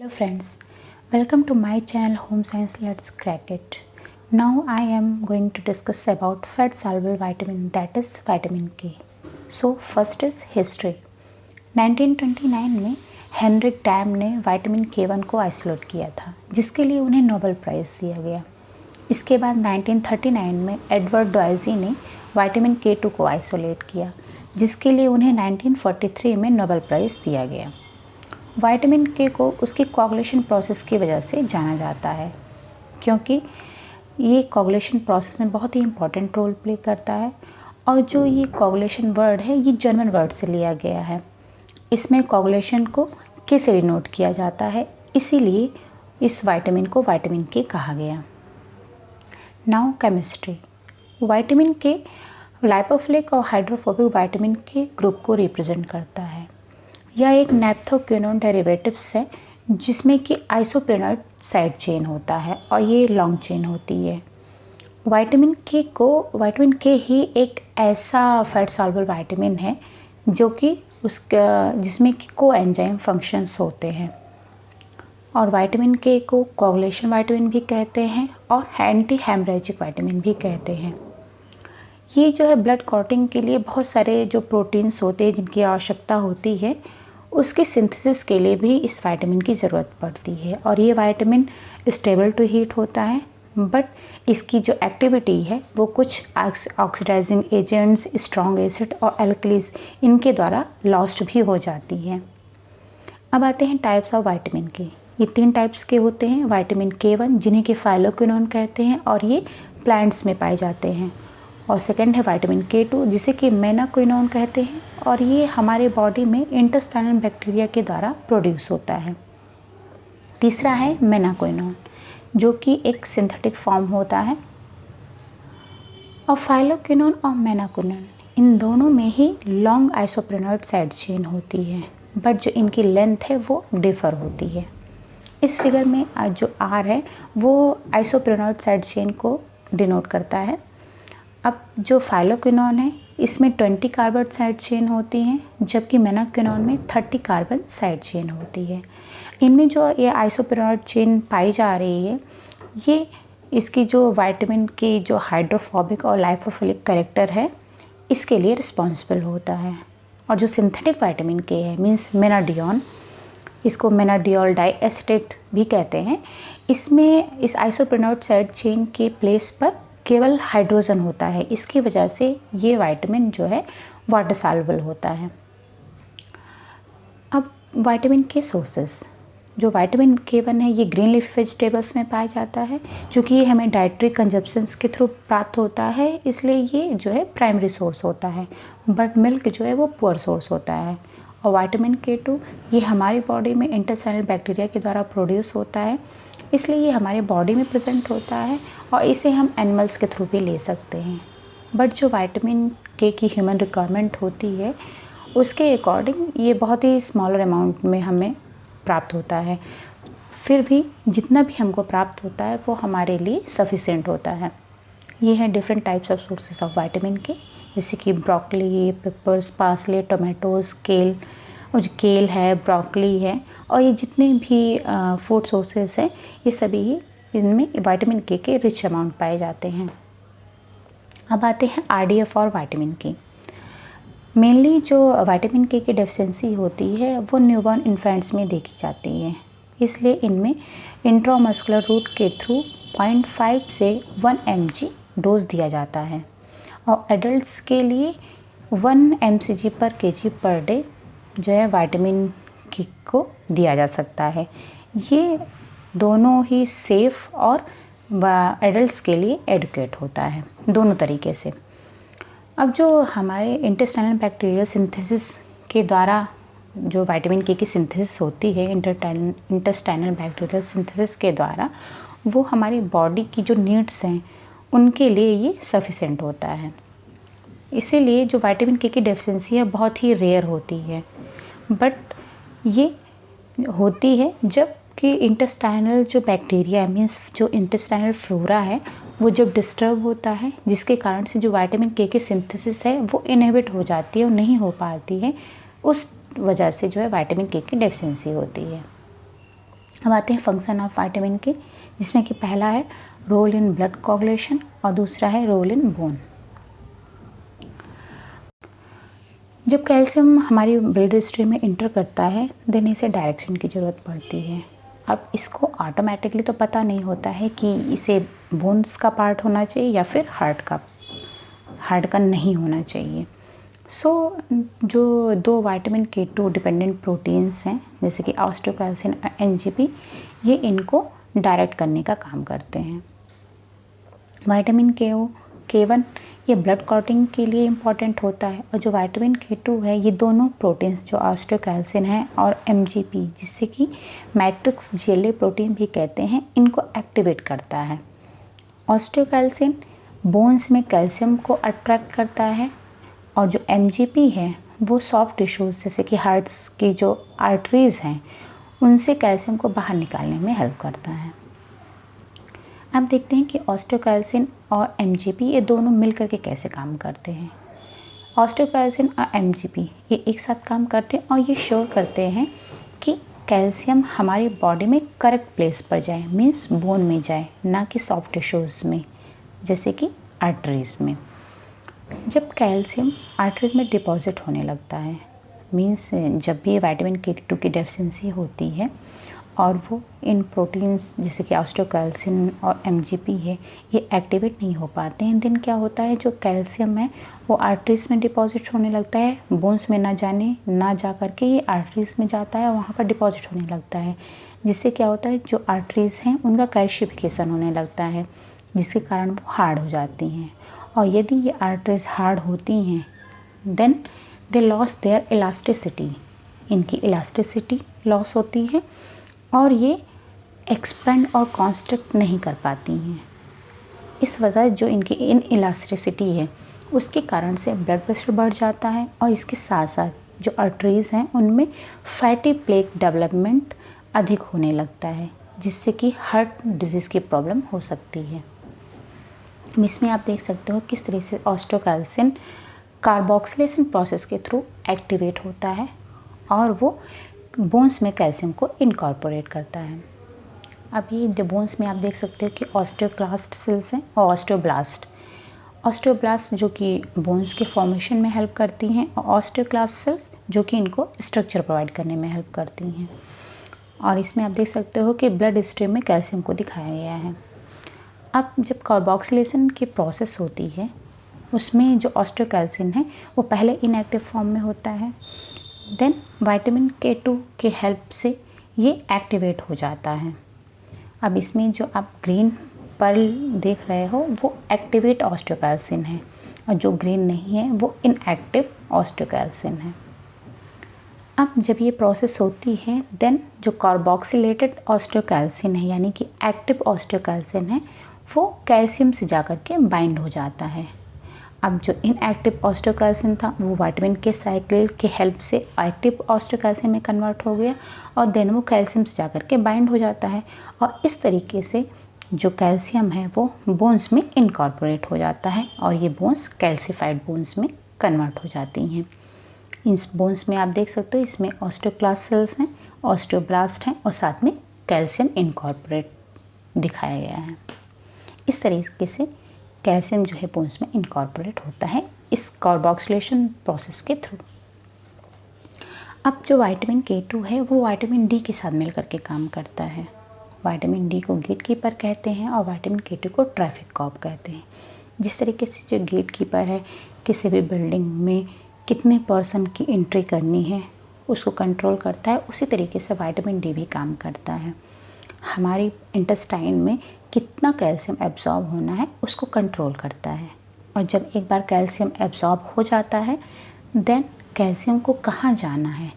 Hello friends, welcome to my channel Home Science Let's Crack It. Now I am going to discuss about fat soluble vitamin, that is vitamin K. So first is history. 1929 में Heinrich dam ने vitamin K1 को isolate किया था, जिसके लिए उन्हें Nobel prize दिया गया। इसके बाद 1939 में एडवर्ड डॉयजी ने विटामिन K2 को आइसोलेट किया, जिसके लिए उन्हें 1943 में नोबेल प्राइज़ दिया गया। विटामिन के को उसकी कोगुलेशन प्रोसेस की वजह से जाना जाता है, क्योंकि ये कोगुलेशन प्रोसेस में बहुत ही इम्पोर्टेंट रोल प्ले करता है। और जो ये कोगुलेशन वर्ड है, ये जर्मन वर्ड से लिया गया है। इसमें कोगुलेशन को के से डिनोट किया जाता है, इसीलिए इस विटामिन को विटामिन के कहा गया। Now chemistry. विटामिन के लाइपोफिलिक और हाइड्रोफोबिक विटामिन के ग्रुप को रिप्रेजेंट करता है। यह एक नेप्थोक्विनोन डेरिवेटिव्स है, जिसमें कि आइसोप्रेनॉइड साइड चेन होता है और ये लॉन्ग चेन होती है। विटामिन के ही एक ऐसा फैट सॉल्युबल विटामिन है जो कि जिसमें कि कोएंजाइम फंक्शंस होते हैं। और विटामिन के को कोगुलेशन विटामिन भी कहते हैं और एंटी हेमरेजिक विटामिन भी कहते हैं। ये जो है ब्लड क्लॉटिंग के लिए बहुत सारे जो प्रोटीन्स होते हैं जिनकी आवश्यकता होती है, उसके सिंथेसिस के लिए भी इस विटामिन की ज़रूरत पड़ती है। और ये विटामिन स्टेबल टू हीट होता है, बट इसकी जो एक्टिविटी है वो कुछ ऑक्सीडाइजिंग एजेंट्स, स्ट्रॉन्ग एसिड और एल्कलीज इनके द्वारा लॉस्ट भी हो जाती है। अब आते हैं टाइप्स ऑफ विटामिन के। ये 3 टाइप्स के होते हैं। विटामिन K1 जिन्हें कि फाइलोक्विनोन कहते हैं और ये प्लांट्स में पाए जाते हैं। और सेकंड है विटामिन K2 जिसे कि मेनाक्विनोन कहते हैं और ये हमारे बॉडी में इंटेस्टाइनल बैक्टीरिया के द्वारा प्रोड्यूस होता है। तीसरा है मेनाक्विनोन जो कि एक सिंथेटिक फॉर्म होता है। और फाइलोक्विनोन और मेनाक्विनोन इन दोनों में ही लॉन्ग आइसोप्रेनॉइड साइड चेन होती है, बट जो इनकी लेंथ है वो डिफ़र होती है। इस फिगर में जो R है वो आइसोप्रेनॉइड साइड चेन को डिनोट करता है। अब जो फाइलोक्विनोन है इसमें 20 कार्बन साइड चेन होती हैं, जबकि मेनाक्विनोन में 30 कार्बन साइड चेन होती है। इनमें जो ये आइसोप्रेनॉइड चेन पाई जा रही है, ये इसकी जो विटामिन के जो हाइड्रोफोबिक और लाइपोफिलिक कैरेक्टर है इसके लिए रिस्पॉन्सिबल होता है। और जो सिंथेटिक विटामिन के है मीन्स मेनाडियोन, इसको मेनाडियोल डाइएसिटेट भी कहते हैं, इसमें इस आइसोप्रेनॉइड साइड चेन के प्लेस पर केवल हाइड्रोजन होता है। इसकी वजह से ये विटामिन जो है वाटर सॉल्युबल होता है। अब विटामिन के सोर्सेस। जो विटामिन K1 है ये ग्रीन लीफ वेजिटेबल्स में पाया जाता है, क्योंकि ये हमें डाइटरी कंजप्शंस के थ्रू प्राप्त होता है, इसलिए ये जो है प्राइमरी सोर्स होता है। बट मिल्क जो है वो पुअर सोर्स होता है। और विटामिन K2 ये हमारी बॉडी में इंटेस्टाइनल बैक्टीरिया के द्वारा प्रोड्यूस होता है, इसलिए ये हमारे बॉडी में प्रेजेंट होता है और इसे हम एनिमल्स के थ्रू भी ले सकते हैं। बट जो विटामिन K की ह्यूमन रिक्वायरमेंट होती है उसके अकॉर्डिंग ये बहुत ही स्मॉलर अमाउंट में हमें प्राप्त होता है। फिर भी जितना भी हमको प्राप्त होता है वो हमारे लिए सफिशिएंट होता है। ये हैं different types of sources of vitamin K, जैसे कि ब्रोकली, पेपर्स, पार्सले, टोमेटोज़, केल, और जो केल है, ब्रोकली है, और ये जितने भी फूड सोर्सेस हैं ये सभी इनमें विटामिन K के रिच अमाउंट पाए जाते हैं। अब आते हैं RDF और विटामिन K। मेनली जो विटामिन K की डेफिशिएंसी होती है वो न्यूबॉर्न इन्फेंट्स में देखी जाती है, इसलिए इनमें इंट्रामस्कुलर रूट के थ्रू 0.5 से 1 mg डोज दिया जाता है। और एडल्ट्स के लिए 1 mcg पर kg पर डे जो है विटामिन K को दिया जा सकता है। ये दोनों ही सेफ़ और एडल्ट्स के लिए एडुकेट होता है, दोनों तरीके से। अब जो हमारे इंटेस्टाइनल बैक्टीरियल सिंथेसिस के द्वारा जो विटामिन K की सिंथेसिस होती है, इंटेस्टाइनल बैक्टीरियल सिंथेसिस के द्वारा, वो हमारी बॉडी की जो नीड्स हैं उनके लिए ये सफिशेंट होता है। इसीलिए जो विटामिन K की डेफिशिएंसी है बहुत ही रेयर होती है, बट ये होती है जब कि इंटेस्टाइनल जो बैक्टीरिया मीन्स जो इंटेस्टाइनल फ्लोरा है वो जब डिस्टर्ब होता है, जिसके कारण से जो विटामिन K की सिंथेसिस है वो इनहिबिट हो जाती है और नहीं हो पाती है, उस वजह से जो है विटामिन K की डेफिशिएंसी होती है। अब आते हैं फंक्शन ऑफ विटामिन के, जिसमें कि पहला है रोल इन ब्लड कोगुलेशन और दूसरा है रोल इन बोन। जब कैल्शियम हमारी ब्लड स्ट्रीम में इंटर करता है देन इसे डायरेक्शन की ज़रूरत पड़ती है। अब इसको ऑटोमेटिकली तो पता नहीं होता है कि इसे बोन्स का पार्ट होना चाहिए या फिर हार्ट का नहीं होना चाहिए। जो दो विटामिन K2 डिपेंडेंट प्रोटीन्स हैं जैसे कि ऑस्टियोकैल्सिन और NGP, ये इनको डायरेक्ट करने का काम करते हैं। विटामिन K1 ये ब्लड क्लॉटिंग के लिए इम्पॉर्टेंट होता है, और जो विटामिन K2 है ये दोनों प्रोटीन्स जो ऑस्टियोकैल्सिन है और MGP, जिससे कि मैट्रिक्स GLA प्रोटीन भी कहते हैं, इनको एक्टिवेट करता है। ऑस्टियोकैल्सिन बोन्स में कैल्शियम को अट्रैक्ट करता है, और जो MGP है वो सॉफ्ट टिश्यूज़ जैसे कि हार्ट्स की जो आर्टरीज़ हैं उनसे कैल्शियम को बाहर निकालने में हेल्प करता है। अब देखते हैं कि ऑस्टियोकैल्सिन और MGP ये दोनों मिलकर के कैसे काम करते हैं। ऑस्टियोकैल्सिन और MGP ये एक साथ काम करते हैं और ये श्योर करते हैं कि कैल्शियम हमारी बॉडी में करेक्ट प्लेस पर जाए, मीन्स बोन में जाए, ना कि सॉफ्ट टिश्यूज़ में जैसे कि आर्टरीज़ में। जब कैल्शियम आर्टरीज़ में डिपॉजिट होने लगता है, मीन्स जब भी विटामिन K2 की डेफिशिएंसी होती है और वो इन प्रोटीन्स जैसे कि ऑस्टियोकैल्सिन और MGP है ये एक्टिवेट नहीं हो पाते हैं, दिन क्या होता है जो कैल्शियम है वो आर्टरीज़ में डिपॉजिट होने लगता है, बोन्स में ना जा कर के ये आर्टरीज़ में जाता है और वहाँ पर डिपॉजिट होने लगता है, जिससे क्या होता है जो आर्टरीज़ हैं उनका कैल्शिफिकेशन होने लगता है, जिसके कारण वो हार्ड हो जाती हैं। और यदि ये आर्टरीज हार्ड होती हैं then they lose their elasticity, इनकी इलास्टिसिटी लॉस होती है और ये एक्सपेंड और कॉन्स्ट्रिक्ट नहीं कर पाती हैं। इस वजह जो इनकी इन इलास्टिसिटी है उसके कारण से ब्लड प्रेशर बढ़ जाता है, और इसके साथ साथ जो आर्टरीज हैं उनमें फैटी प्लेक डेवलपमेंट अधिक होने लगता है, जिससे कि हार्ट डिजीज़ की प्रॉब्लम हो सकती है। इसमें आप देख सकते हो किस तरह से ऑस्टियोकैल्सिन कार्बोक्सिलेशन प्रोसेस के थ्रू एक्टिवेट होता है और वो बोन्स में कैल्शियम को इनकॉर्पोरेट करता है। अब ये बोन्स में आप देख सकते हो कि ऑस्टियोक्लास्ट सेल्स हैं और ऑस्टियोब्लास्ट जो कि बोन्स के फॉर्मेशन में हेल्प करती हैं, और ऑस्टियोक्लास्ट सेल्स जो कि इनको स्ट्रक्चर प्रोवाइड करने में हेल्प करती हैं। और इसमें आप देख सकते हो कि ब्लड स्ट्रीम में कैल्शियम को दिखाया गया है। अब जब कार्बोक्सिलेशन की प्रोसेस होती है उसमें जो ऑस्टियोकैल्सिन है वो पहले इनएक्टिव फॉर्म में होता है, देन विटामिन K2 के हेल्प से ये एक्टिवेट हो जाता है। अब इसमें जो आप ग्रीन पर्ल देख रहे हो वो एक्टिवेट ऑस्टियोकैल्सिन है, और जो ग्रीन नहीं है वो इनएक्टिव ऑस्टियोकैल्सिन है। अब जब ये प्रोसेस होती है देन जो कार्बोक्सिलेटेड ऑस्टियोकैल्सिन है यानी कि एक्टिव ऑस्टियोकैल्सिन है वो कैल्शियम से जाकर के बाइंड हो जाता है। अब जो इनएक्टिव ऑस्टियोकैल्सिन था वो विटामिन K साइकिल के हेल्प से एक्टिव ऑस्टियोकैल्सिन में कन्वर्ट हो गया, और देन वो कैल्शियम से जाकर के बाइंड हो जाता है, और इस तरीके से जो कैल्शियम है वो बोन्स में इनकॉर्पोरेट हो जाता है और ये बोन्स कैल्सिफाइड बोन्स में कन्वर्ट हो जाती हैं। इस बोन्स में आप देख सकते हो इसमें ऑस्टियोक्लास्ट सेल्स हैं, ऑस्टियोब्लास्ट हैं और साथ में कैल्शियम इनकॉर्पोरेट दिखाया गया है। इस तरीके से कैल्शियम जो है बोन्स में इनकॉर्पोरेट होता है इस कार्बोक्सिलेशन प्रोसेस के थ्रू। अब जो विटामिन K2 है वो विटामिन D के साथ मिलकर के काम करता है। विटामिन D को गेट कीपर कहते हैं और विटामिन K2 को ट्रैफिक कॉप कहते हैं। जिस तरीके से जो गेट कीपर है किसी भी बिल्डिंग में कितने पर्सन की एंट्री करनी है उसको कंट्रोल करता है, उसी तरीके से विटामिन D भी काम करता है। हमारी इंटेस्टाइन में कितना कैल्शियम एब्जॉर्ब होना है उसको कंट्रोल करता है, और जब एक बार कैल्शियम एब्जॉर्ब हो जाता है देन कैल्शियम को कहाँ जाना है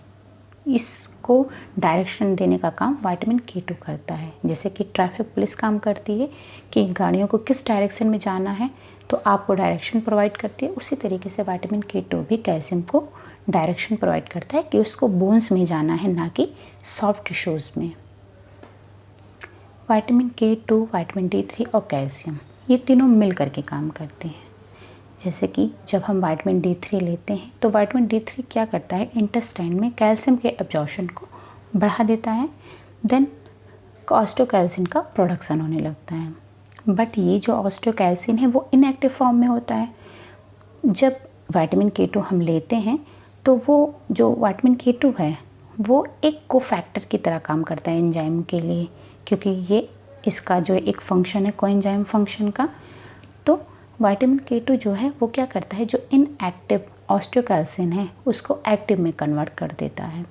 इसको डायरेक्शन देने का काम विटामिन K2 करता है। जैसे कि ट्रैफिक पुलिस काम करती है कि गाड़ियों को किस डायरेक्शन में जाना है तो आपको डायरेक्शन प्रोवाइड करती है, उसी तरीके से विटामिन K2 भी कैल्शियम को डायरेक्शन प्रोवाइड करता है कि उसको बोन्स में जाना है, ना कि सॉफ्ट टिश्यूज़ में। विटामिन K2, विटामिन D3 और कैल्शियम ये तीनों मिल कर के काम करते हैं। जैसे कि जब हम विटामिन D3 लेते हैं तो विटामिन D3 क्या करता है, इंटेस्टाइन में कैल्शियम के एब्जॉर्प्शन को बढ़ा देता है। देन ऑस्टियोकैल्सिन का प्रोडक्शन होने लगता है। बट ये जो ऑस्टियोकैल्सिन है वो इनएक्टिव फॉर्म में होता है। जब विटामिन K2 हम लेते हैं तो वो जो विटामिन K2 है वो एक कोफैक्टर की तरह काम करता है एंजाइम के लिए, क्योंकि ये इसका जो एक फंक्शन है कोएंजाइम फंक्शन का। तो विटामिन K2 जो है वो क्या करता है, जो इनएक्टिव ऑस्टियोकैल्सिन है उसको एक्टिव में कन्वर्ट कर देता है।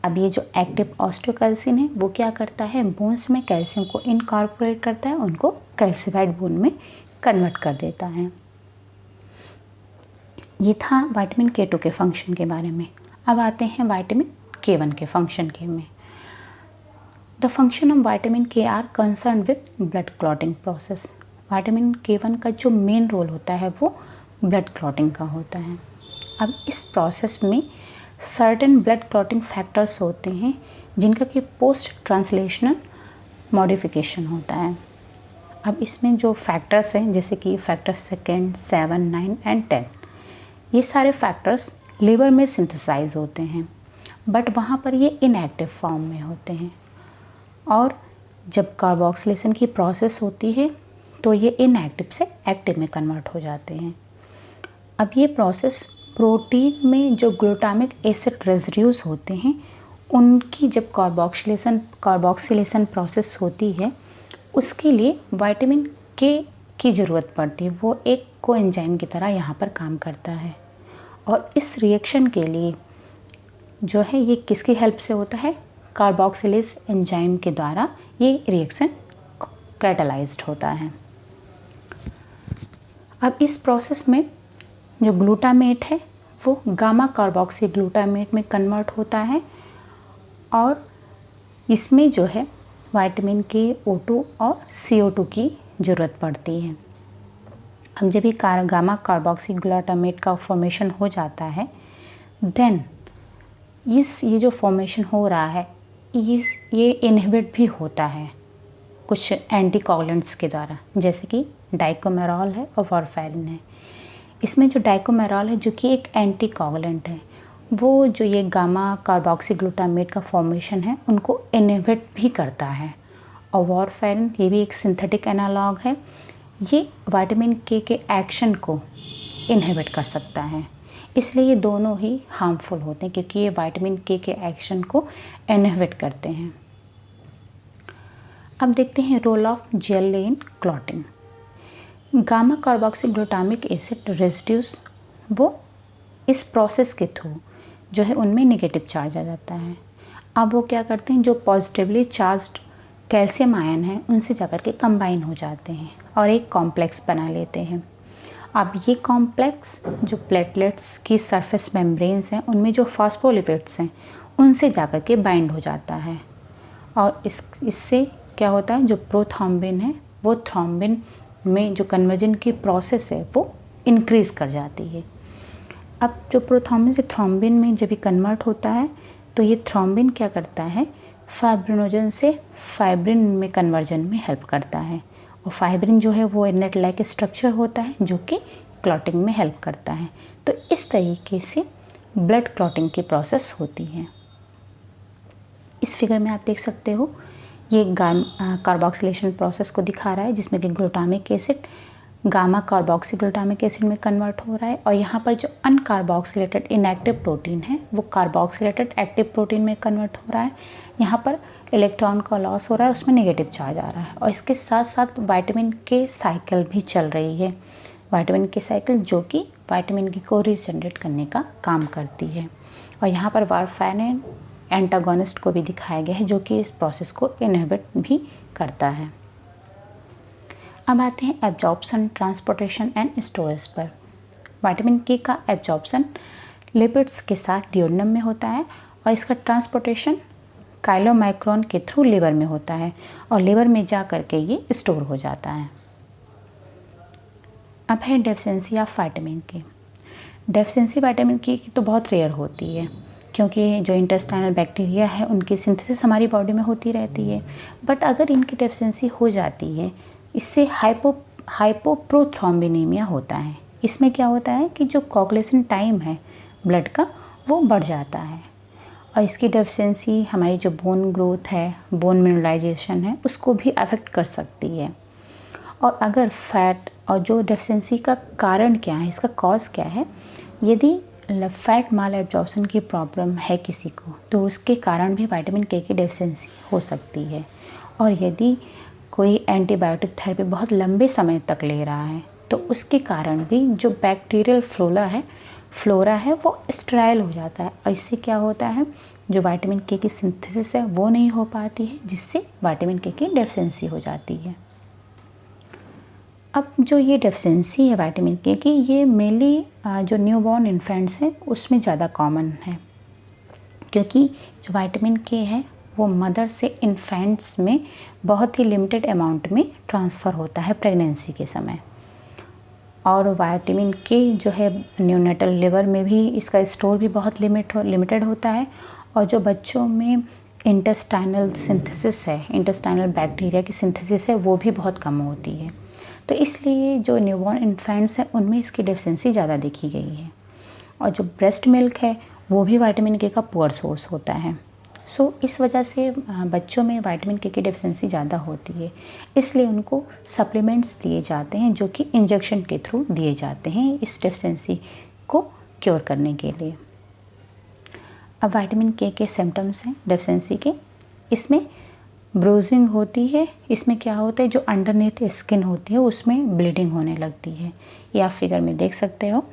अब ये जो एक्टिव ऑस्टियोकैल्सिन है वो क्या करता है, बोन्स में कैल्शियम को इनकॉर्पोरेट करता है, उनको कैल्सिफाइड बोन में कन्वर्ट कर देता है। ये था विटामिन K2 के फंक्शन के बारे में। अब आते हैं विटामिन K1 के फंक्शन के में। The function of vitamin K are concerned with blood clotting process. Vitamin K1 का जो मेन रोल होता है वो ब्लड क्लॉटिंग का होता है। अब इस प्रोसेस में सर्टेन ब्लड क्लॉटिंग फैक्टर्स होते हैं जिनका कि पोस्ट ट्रांसलेशनल मॉडिफिकेशन होता है। अब इसमें जो फैक्टर्स हैं जैसे कि फैक्टर 2, 7, 9 एंड 10, ये सारे फैक्टर्स लिवर में सिंथेसाइज होते हैं, बट वहाँ पर ये इनएक्टिव फॉर्म में होते हैं। और जब कार्बोक्सिलेशन की प्रोसेस होती है तो ये इनएक्टिव से एक्टिव में कन्वर्ट हो जाते हैं। अब ये प्रोसेस प्रोटीन में जो ग्लूटामिक एसिड रेजिड्यूज होते हैं उनकी जब कार्बोक्सिलेशन प्रोसेस होती है उसके लिए विटामिन K की ज़रूरत पड़ती है। वो एक कोएंजाइम की तरह यहाँ पर काम करता है। और इस रिएक्शन के लिए जो है ये किसकी हेल्प से होता है, कार्बोक्सिलेज एंजाइम के द्वारा ये रिएक्शन कैटालाइज्ड होता है। अब इस प्रोसेस में जो ग्लूटामेट है वो गामा कार्बोक्सी ग्लूटामेट में कन्वर्ट होता है और इसमें जो है विटामिन K, O2 और CO2 की ज़रूरत पड़ती है। अब जब ये गामा कार्बोक्सी ग्लूटामेट का फॉर्मेशन हो जाता है देन ये जो फॉर्मेशन हो रहा है ये इनहिबिट भी होता है कुछ एंटीकोगुलेंट्स के द्वारा, जैसे कि डाइकोमेरॉल है और वारफेरिन है। इसमें जो डाइकोमेरॉल है जो कि एक एंटीकोगुलेंट है, वो जो ये गामा कार्बोक्सी ग्लूटामेट का फॉर्मेशन है उनको इनहिबिट भी करता है। और वारफेरिन ये भी एक सिंथेटिक एनालॉग है, ये विटामिन K के एक्शन को इनहिबिट कर सकता है। इसलिए ये दोनों ही हार्मफुल होते हैं क्योंकि ये विटामिन K के एक्शन को इनहिबिट करते हैं। अब देखते हैं role of GLA in clotting. Gamma carboxy glutamic acid residues वो इस प्रोसेस के थ्रू जो है उनमें नेगेटिव चार्ज आ जाता है। अब वो क्या करते हैं, जो पॉजिटिवली चार्ज्ड कैल्शियम आयन है उनसे जाकर के कंबाइन हो जाते हैं और एक कॉम्प्लेक्स बना लेते हैं। अब ये कॉम्प्लेक्स जो प्लेटलेट्स की सरफेस मेम्ब्रेन्स हैं उनमें जो फॉस्फोलिपिड्स हैं उनसे जाकर के बाइंड हो जाता है और इससे क्या होता है, जो प्रोथ्रोम्बिन है वो थ्रोम्बिन में जो कन्वर्जन की प्रोसेस है वो इंक्रीज़ कर जाती है। अब जो प्रोथ्रोम्बिन से थ्रोम्बिन में जब ये कन्वर्ट होता है तो ये थ्रोम्बिन क्या करता है, फाइब्रिनोजन से फाइब्रिन में कन्वर्जन में हेल्प करता है। और फाइब्रिन जो है वो नेट लाइक स्ट्रक्चर होता है जो कि क्लॉटिंग में हेल्प करता है। तो इस तरीके से ब्लड क्लॉटिंग की प्रोसेस होती है। इस फिगर में आप देख सकते हो ये कार्बोक्सिलेशन प्रोसेस को दिखा रहा है जिसमें कि glutamic acid gamma carboxy glutamic acid में कन्वर्ट हो रहा है और यहाँ पर जो अनकार्बोक्सिलेटेड इनएक्टिव प्रोटीन है वो कार्बोक्सिलेटेड एक्टिव प्रोटीन में कन्वर्ट हो रहा है। यहाँ पर इलेक्ट्रॉन का लॉस हो रहा है, उसमें नेगेटिव चार्ज आ रहा है और इसके साथ साथ विटामिन K साइकिल भी चल रही है। विटामिन K साइकिल जो कि विटामिन K को रीजनरेट करने का काम करती है। और यहाँ पर वारफेरिन एंटागोनिस्ट को भी दिखाया गया है जो कि इस प्रोसेस को इनहिबिट भी करता है। अब आते हैं एब्जॉर्प्शन, ट्रांसपोर्टेशन एंड स्टोरेज पर। विटामिन K का एब्जॉर्प्शन लिपिड्स के साथ ड्यूोडेनम में होता है और इसका ट्रांसपोर्टेशन काइलोमाइक्रोन के थ्रू लिवर में होता है और लिवर में जा कर के ये स्टोर हो जाता है। अब है deficiency of vitamin K। Deficiency vitamin K की तो बहुत रेयर होती है क्योंकि जो इंटेस्टाइनल बैक्टीरिया है उनकी सिंथेसिस हमारी बॉडी में होती रहती है। बट अगर इनकी डेफिशिएंसी हो जाती है इससे हाइपोप्रोथ्रोम्बिनेमिया होता है। इसमें क्या होता है कि जो कोगुलेशन टाइम है ब्लड का वो बढ़ जाता है और इसकी डेफिशिएंसी हमारी जो बोन ग्रोथ है, बोन मिनरलाइजेशन है, उसको भी अफेक्ट कर सकती है। और अगर फैट और जो डेफिशिएंसी का कारण क्या है, इसका कॉज क्या है, यदि फैट माल एब्जॉर्प्शन की प्रॉब्लम है किसी को, तो उसके कारण भी विटामिन के की डेफिशिएंसी हो सकती है। और यदि कोई एंटीबायोटिक थेरेपी बहुत लंबे समय तक ले रहा है, तो उसके कारण भी जो बैक्टीरियल फ्लोरा है वो स्टेराइल हो जाता है। और इससे क्या होता है, जो विटामिन के की सिंथेसिस है वो नहीं हो पाती है, जिससे विटामिन के की डेफिशिएंसी हो जाती है। अब जो ये डेफिशिएंसी है विटामिन के की, ये मेनली जो न्यूबॉर्न इन्फेंट्स हैं उसमें ज़्यादा कॉमन है, क्योंकि जो विटामिन के है वो मदर से इन्फेंट्स में बहुत ही लिमिटेड अमाउंट में ट्रांसफ़र होता है प्रेगनेंसी के समय। और विटामिन के जो है न्यूनेटल लिवर में भी इसका स्टोर भी बहुत लिमिटेड होता है। और जो बच्चों में इंटेस्टाइनल सिंथेसिस है, इंटेस्टाइनल बैक्टीरिया की सिंथेसिस है, वो भी बहुत कम होती है। तो इसलिए जो न्यूबॉर्न इन्फेंट्स हैं उनमें इसकी डेफिशिएंसी ज़्यादा देखी गई है। और जो ब्रेस्ट मिल्क है वो भी विटामिन के का पुअर सोर्स होता है। सो इस वजह से बच्चों में विटामिन के की डेफिशिएंसी ज़्यादा होती है, इसलिए उनको सप्लीमेंट्स दिए जाते हैं जो कि इंजेक्शन के थ्रू दिए जाते हैं इस डेफिशिएंसी को क्योर करने के लिए। अब विटामिन के सिम्टम्स हैं डेफिशिएंसी के। इसमें ब्रूजिंग होती है। इसमें क्या होता है, जो अंडरनेथ स्किन होती है उसमें ब्लीडिंग होने लगती है, ये आप फिगर में देख सकते हो।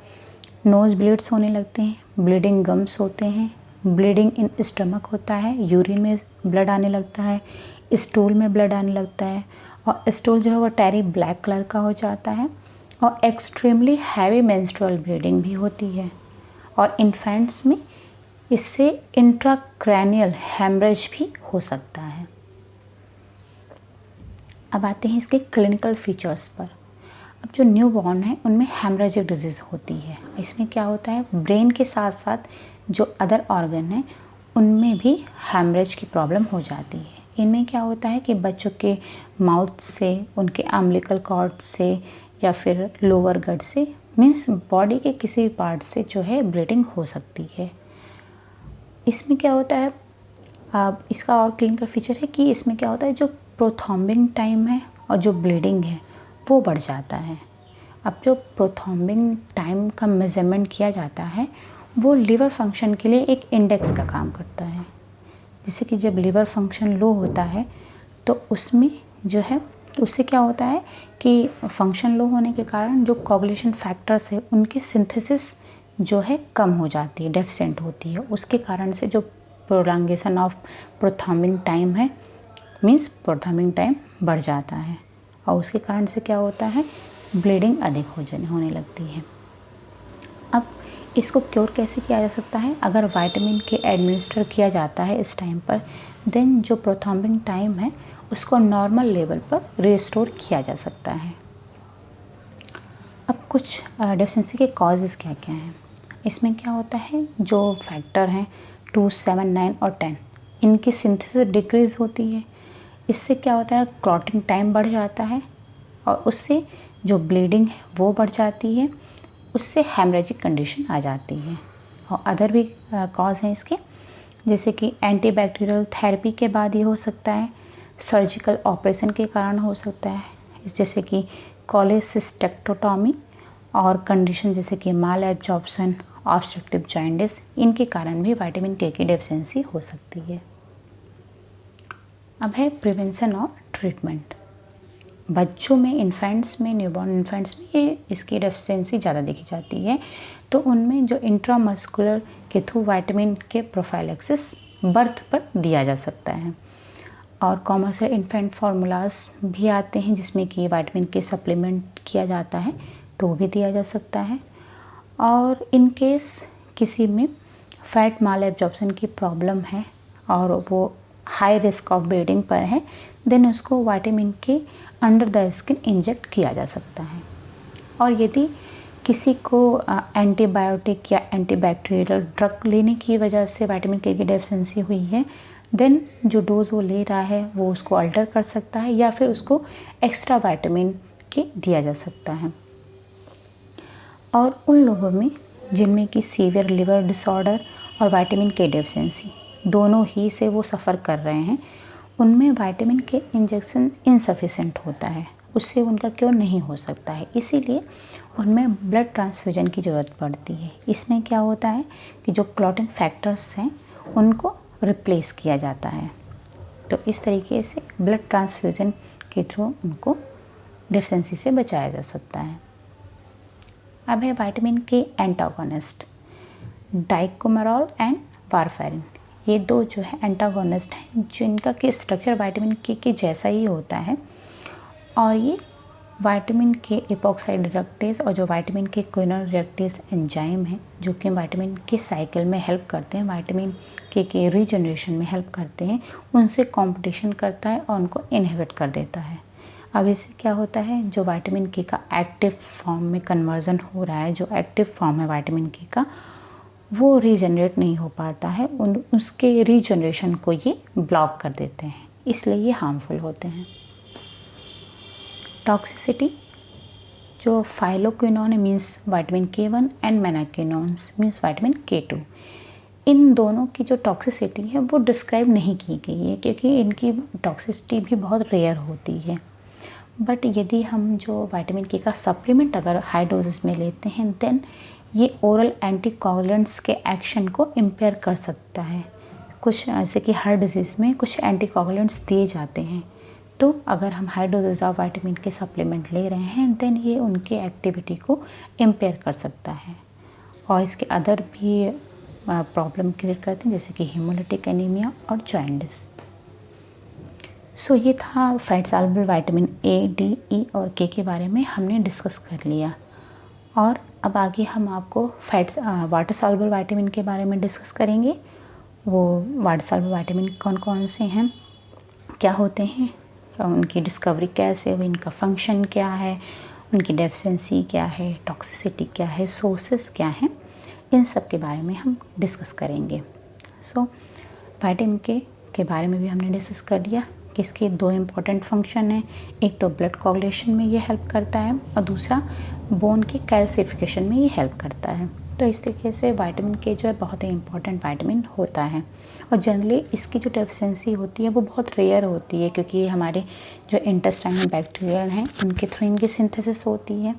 नोज़ ब्लीड्स होने लगते हैं, ब्लीडिंग गम्स होते हैं, ब्लीडिंग इन स्टमक होता है, यूरिन में ब्लड आने लगता है, स्टूल में ब्लड आने लगता है, और स्टूल जो है वो टैरी ब्लैक कलर का हो जाता है, और एक्सट्रीमली हैवी मेंस्ट्रुअल ब्लीडिंग भी होती है। और इन्फेंट्स में इससे इंट्राक्रैनियल हेमरेज भी हो सकता है। अब आते हैं इसके क्लिनिकल फीचर्स पर। अब जो न्यूबॉर्न है उनमें हेमरेजिक डिजीज़ होती है। इसमें क्या होता है, ब्रेन के साथ साथ जो अदर ऑर्गन हैं उनमें भी हेमरेज की प्रॉब्लम हो जाती है। इनमें क्या होता है कि बच्चों के माउथ से, उनके अम्बिलिकल कॉर्ड से या फिर लोअर गट से, मीन्स बॉडी के किसी भी पार्ट से जो है ब्लीडिंग हो सकती है। इसमें क्या होता है, इसका और क्लिनिकल फीचर है कि इसमें क्या होता है, जो प्रोथ्रॉम्बिंग टाइम है और जो ब्लीडिंग है वो बढ़ जाता है। अब जो प्रोथ्रॉम्बिंग टाइम का मेजरमेंट किया जाता है वो लिवर फंक्शन के लिए एक इंडेक्स का काम करता है। जैसे कि जब लिवर फंक्शन लो होता है तो उसमें जो है, उससे क्या होता है कि फंक्शन लो होने के कारण जो कोगुलेशन फैक्टर्स है उनकी सिंथेसिस जो है कम हो जाती है, डेफिशिएंट होती है। उसके कारण से जो प्रोलॉन्गेशन ऑफ प्रोथ्रॉम्बिंग टाइम है, मीन्स प्रोथ्रॉम्बिंग टाइम बढ़ जाता है, और उसके कारण से क्या होता है, ब्लीडिंग अधिक होने लगती है। अब इसको क्योर कैसे किया जा सकता है, अगर विटामिन के एडमिनिस्टर किया जाता है इस टाइम पर, देन जो प्रोथ्रॉम्बिंग टाइम है उसको नॉर्मल लेवल पर रिस्टोर किया जा सकता है। अब कुछ डेफिशिएंसी के कॉजेज़ क्या क्या हैं। इसमें क्या होता है, जो फैक्टर हैं 2, 7, 9 और 10, इनकी सिंथेसिस डिक्रीज़ होती है। इससे क्या होता है, क्लॉटिंग टाइम बढ़ जाता है, और उससे जो ब्लीडिंग है वो बढ़ जाती है, उससे हेमरेजिक कंडीशन आ जाती है। और अदर भी कॉज हैं इसके, जैसे कि एंटीबैक्टीरियल थेरेपी के बाद ये हो सकता है, सर्जिकल ऑपरेशन के कारण हो सकता है, जैसे कि कोलेसिस्टेक्टोटॉमी, और कंडीशन जैसे कि माल एब्जॉर्प्शन, ऑब्स्ट्रक्टिव जॉन्डिस, इनके कारण भी विटामिन के की डेफिशिएंसी हो सकती है। अब है प्रिवेंशन और ट्रीटमेंट। बच्चों में, इन्फेंट्स में, न्यूबॉर्न इन्फेंट्स में ये इसकी डेफिशिएंसी ज़्यादा देखी जाती है, तो उनमें जो इंट्रामस्कुलर के थ्रू विटामिन के प्रोफाइलैक्सिस बर्थ पर दिया जा सकता है। और कॉमर्शियल इन्फेंट फार्मूलाज भी आते हैं जिसमें कि विटामिन के सप्लीमेंट किया जाता है, तो भी दिया जा सकता है। और इन केस किसी में फैट माल एब्जॉर्प्शन की प्रॉब्लम है और वो हाई रिस्क ऑफ ब्लीडिंग पर है, देन उसको विटामिन के अंडर द स्किन इंजेक्ट किया जा सकता है। और यदि किसी को एंटीबायोटिक या एंटीबैक्टीरियल ड्रग लेने की वजह से विटामिन के की डेफिशिएंसी हुई है, देन जो डोज़ वो ले रहा है वो उसको अल्टर कर सकता है, या फिर उसको एक्स्ट्रा विटामिन के दिया जा सकता है। और उन लोगों में जिनमें कि सीवियर लिवर डिसऑर्डर और विटामिन के डेफिशिएंसी दोनों ही से वो सफ़र कर रहे हैं, उनमें विटामिन के इंजेक्शन इनसफिशेंट होता है, उससे उनका क्योर नहीं हो सकता है, इसीलिए उनमें ब्लड ट्रांसफ्यूजन की ज़रूरत पड़ती है। इसमें क्या होता है कि जो क्लॉटिंग फैक्टर्स हैं उनको रिप्लेस किया जाता है। तो इस तरीके से ब्लड ट्रांसफ्यूजन के थ्रू उनको डेफिशिएंसी से बचाया जा सकता है। अब है विटामिन के एंटागोनिस्ट, डाइक्लोमेरॉल एंड वारफेरिन। ये दो जो है एंटागोनिस्ट हैं, जिनका कि स्ट्रक्चर विटामिन के जैसा ही होता है, और ये विटामिन के एपॉक्साइड रिडक्टेज और जो विटामिन के क्विनोल रिडक्टेज एंजाइम है, जो कि विटामिन के साइकिल में हेल्प करते हैं, विटामिन के रीजनरेशन में हेल्प करते हैं, उनसे कंपटीशन करता है और उनको इनहिबिट कर देता है। अब इससे क्या होता है, जो विटामिन के का एक्टिव फॉर्म में कन्वर्जन हो रहा है, जो एक्टिव फॉर्म है विटामिन के का, वो रीजनरेट नहीं हो पाता है, उसके रीजनरेशन को ये ब्लॉक कर देते हैं, इसलिए ये हार्मफुल होते हैं। टॉक्सिसिटी, जो phylloquinone means vitamin K1 and menaquinones means vitamin K2, इन दोनों की जो टॉक्सिसिटी है वो डिस्क्राइब नहीं की गई है, क्योंकि इनकी टॉक्सिसिटी भी बहुत रेयर होती है। बट यदि हम जो विटामिन के का सप्लीमेंट अगर हाई डोजेस में लेते हैं, देन ये ओरल एंटीकोगुलेंट्स के एक्शन को इम्पेयर कर सकता है। कुछ ऐसे कि हर डिजीज़ में कुछ एंटीकोगुलेंट्स दिए जाते हैं, तो अगर हम हाई डोजेज ऑफ विटामिन के सप्लीमेंट ले रहे हैं, देन ये उनके एक्टिविटी को इम्पेयर कर सकता है, और इसके अदर भी प्रॉब्लम क्रिएट करते हैं, जैसे कि हीमोलिटिक एनीमिया और जॉन्डिस। सो ये था fat soluble vitamin A, D, E और K के बारे में हमने डिस्कस कर लिया। और अब आगे हम आपको वाटर सॉल्युबल विटामिन के बारे में डिस्कस करेंगे। वो वाटर सॉल्युबल विटामिन कौन कौन से हैं, क्या होते हैं, उनकी डिस्कवरी कैसे हुई, इनका फंक्शन क्या है, उनकी डेफिशिएंसी क्या है, टॉक्सिसिटी क्या है, सोर्सेस क्या हैं, इन सब के बारे में हम डिस्कस करेंगे। सो विटामिन के बारे में भी हमने डिस्कस कर लिया कि इसके दो इम्पॉर्टेंट फंक्शन हैं, एक तो ब्लड कोगुलेशन में ये हेल्प करता है और दूसरा बोन के कैल्सिफिकेशन में ये हेल्प करता है। तो इस तरीके से विटामिन के जो है बहुत ही इम्पॉर्टेंट विटामिन होता है, और जनरली इसकी जो डेफिशिएंसी होती है वो बहुत रेयर होती है, क्योंकि ये हमारे जो इंटेस्टाइनल बैक्टीरिया हैं उनके थ्रू इनकी सिंथेसिस होती है,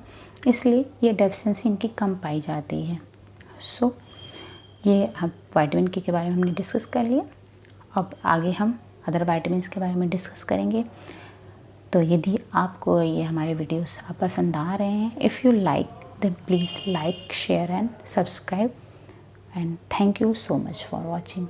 इसलिए ये डेफिशिएंसी इनकी कम पाई जाती है। सो ये अब विटामिन के बारे में हमने डिस्कस कर लिया। अब आगे हम अदर विटामिन्स के बारे में डिस्कस करेंगे। तो यदि आपको ये हमारे वीडियोस पसंद आ रहे हैं, if you like then please like, share and subscribe, and thank you so much for watching.